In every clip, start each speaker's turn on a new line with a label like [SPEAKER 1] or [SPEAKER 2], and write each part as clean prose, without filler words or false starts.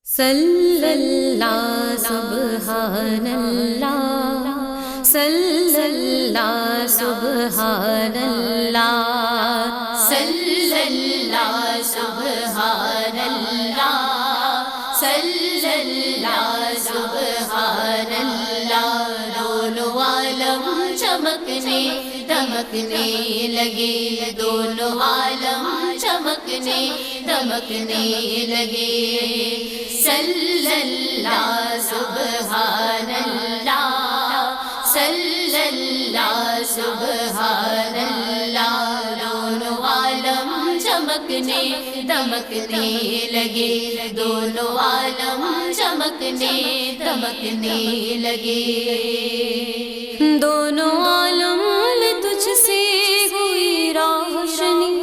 [SPEAKER 1] صلی اللہ سبحان اللہ، صلی اللہ سبحان اللہ، صلی اللہ سبحان اللہ، صلی اللہ سبحان اللہ۔ دونوں عالم چمکنے دمکنے لگے، دونوں عالم چمکنے دمکنے لگے۔ صلی اللہ سبحان اللہ، صلی اللہ سبحان اللہ۔ دونوں عالم چمکنے دمکنے لگے، دونوں عالم چمکنے دمکنے لگے۔ دونوں عالم میں تجھ سے ہوئی روشنی،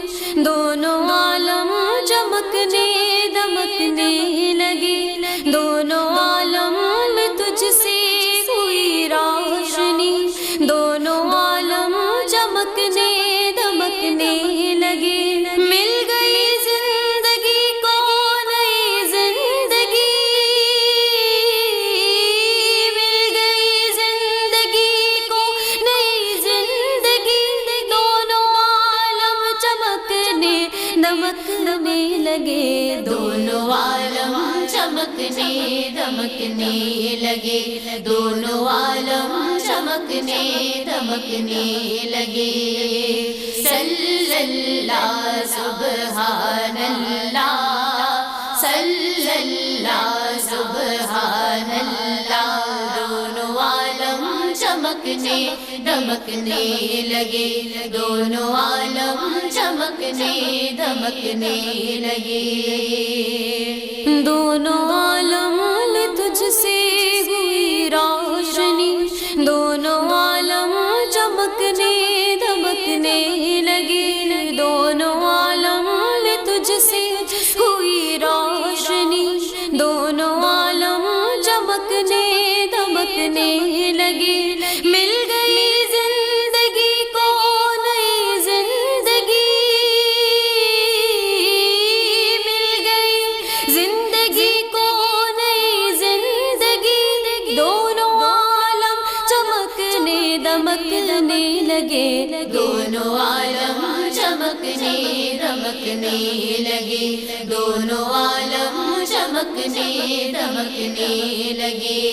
[SPEAKER 1] دونوں عالم چمکنے دمکنے لگے، دونوں عالم میں تجھ سے ہوئی روشنی، دونوں عالم چمکنے دمکنے لگے۔ مل گئی زندگی کو نئی زندگی، مل گئی زندگی کو نئی زندگی، دونوں عالم چمکنے دمکنے لگے، دونوں عالم چمکنے دمکنے لگے، دونوں عالم چمکنے دمکنے لگے۔ صلی اللہ سبحان اللہ، صلی اللہ سبحان اللہ۔ دونوں عالم چمکنے دمکنے لگے، دونوں عالم چمکنے دمکنے لگے۔ دونوں عالم میں تجھ سے ہوئی روشنی، دونوں عالم چمکنے دمکنے لگے، دونوں عالم میں تجھ سے ہوئی روشنی، دونوں عالم چمکنے دمکنے لگے۔ مل گئی زندگی کو نئی زندگی، مل گئی زندگی کو نئی زندگی، دونوں عالم چمکنے دمکنے لگے، دونوں عالم چمکنے دمکنے لگے، دونوں عالم چمکنے دمکنے لگے۔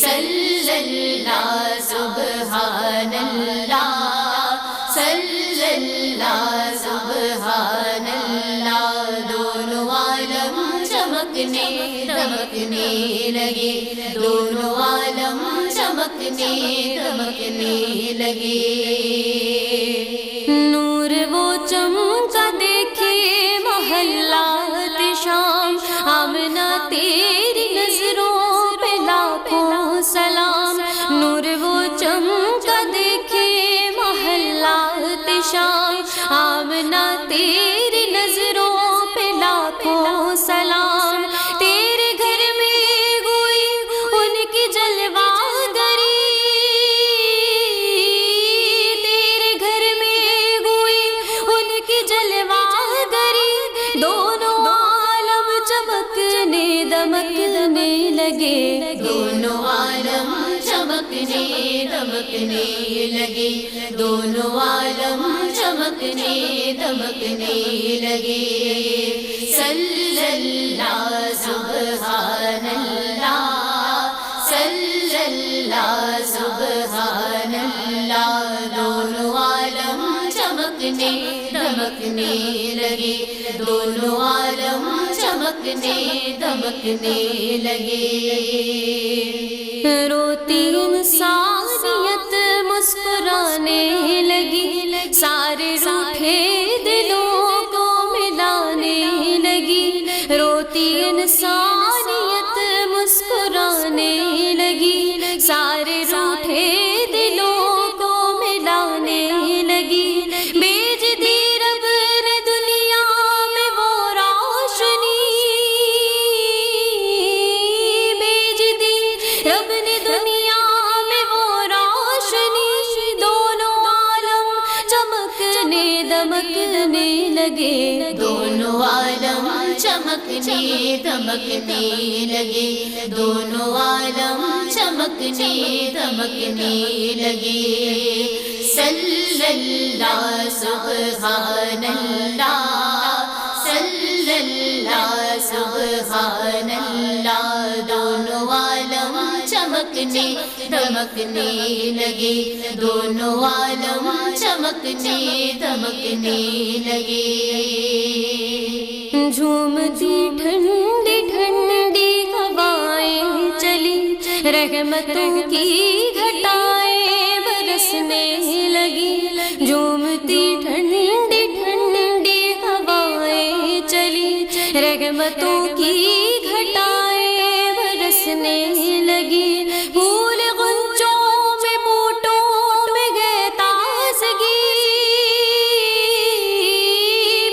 [SPEAKER 1] صلی اللہ سبحان اللہ، صلی اللہ سبحان اللہ۔ دونوں عالم چمکنے دمکنے لگے، دونوں عالم چمکنے دمکنے لگے۔ نور وہ چمکا دیکھے محلات شام، آمنہ تیری نظروں پہ لاکھوں سلام۔ نور وہ چمکا دیکھے محلات شام، آمنہ تیری نظروں پہ لاکھوں سلام۔ تیرے گھر میں ہوئی ان کی جلوہ گری، تیرے گھر میں ہوئی ان کی جلوہ گری، دونوں عالم چمکنے دمکنے لگے، دونوں عالم چمکنے دمکنے لگے، دونوں عالم چمکنے دمکنے لگے۔ صلی اللہ سبحان اللہ، صلی اللہ سبحان اللہ۔ دونوں عالم چمکنے دمکنے لگے، دونوں عالم چمکنے دمکنے لگے۔ روتی انسانیت مسکرانے لگی، سارے روٹھے دلوں کو ملانے لگی، روتی انسانیت مسکرانے لگی، سارے روٹھے دلوں کو ملانے لگی۔ بھیج دی رب نے دنیا میں وہ روشنی، بھیج دی رب نے دنیا میں وہ روشنی، دونوں عالم چمکنے دمکنے لگے، دونوں عالم چمکنے
[SPEAKER 2] چمکنے دمکنے لگے، دونوں عالم چمکنے دمکنے لگے۔ صلی اللہ سبحان اللہ، صلی اللہ سبحان اللہ، دونوں عالم چمکنے دمکنے لگے، دونوں عالم چمکنے دمکنے لگے۔
[SPEAKER 1] جھومتی ٹھنڈی ٹھنڈی ہوائیں چلی، رحمتوں کی گھٹائیں برسنے لگی۔ جھومتی ٹھنڈی ٹھنڈی ہوائیں چلی، رحمتوں کی گھٹائیں برسنے لگی۔ پھول غنچوں میں بوٹوں میں گئے تازگی،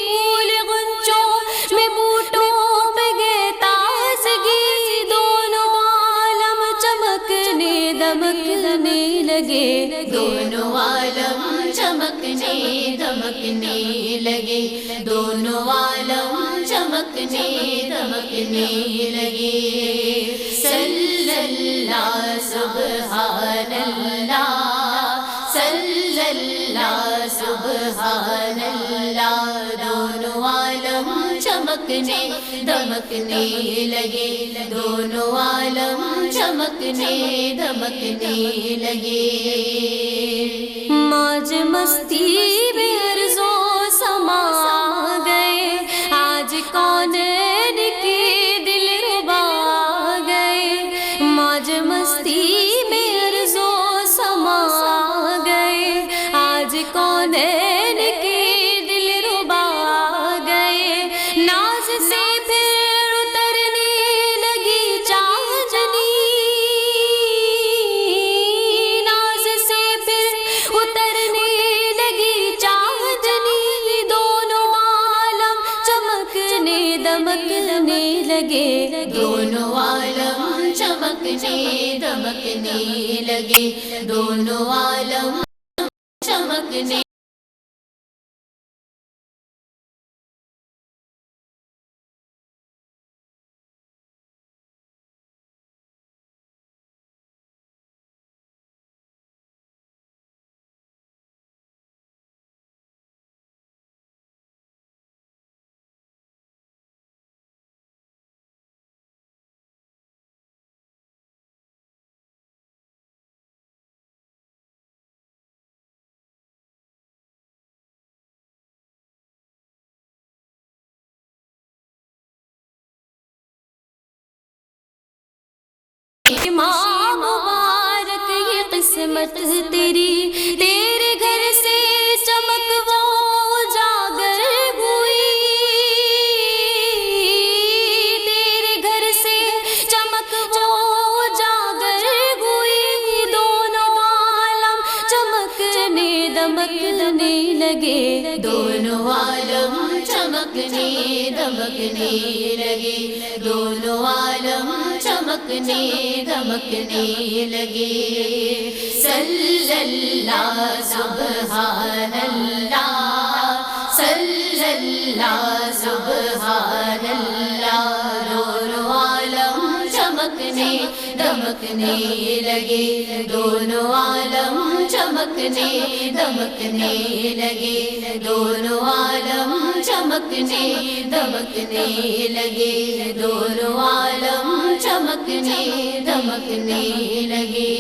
[SPEAKER 1] پھول غنچوں میں بوٹوں میں گئے تازگی، دونوں عالم چمکنے دمکنے لگے،
[SPEAKER 2] دونوں عالم چمکنے دمکنے لگے، دونوں عالم چمکنے دمکنے لگے۔ صلی اللہ سبحان اللہ، صلی اللہ سبحان اللہ، دونوں عالم چمکنے دمکنے لگے، دونوں عالم چمکنے دمکنے لگے۔
[SPEAKER 1] موج مستی میں عرض و سما گئے، آج کونین کے دل ربا گئے۔ موج مستی میں عرض و سما گئے، آج کونین کے دل ربا گئے۔ ناز سے پھر اترنے لگی چاندنی، ناز سے پھر اترنے لگی چاندنی، دونوں عالم چمکنے دمکنے لگے،
[SPEAKER 2] دونوں عالم چمکنے دمکنے لگے، دونوں عالم چمکنے
[SPEAKER 1] ماں مبارک یہ قسمت تیری، تیرے گھر سے چمک وہ اجاگر ہوئی، تیرے گھر سے چمک وہ اجاگر ہوئی، دونوں عالم چمکنے دمکنے لگے،
[SPEAKER 2] دونوں عالم چمکنے دمکنے لگے، دونوں عالم چمکنے دمکنے لگے۔ صلی اللہ سبحان اللہ، صلی اللہ سبحان اللہ، دونوں عالم چمکنے دمکنے لگے، دونوں عالم چمکنے دمکنے لگے، دونوں عالم چمکنے دمکنے لگے، دونوں عالم چمکنے دمکنے لگے۔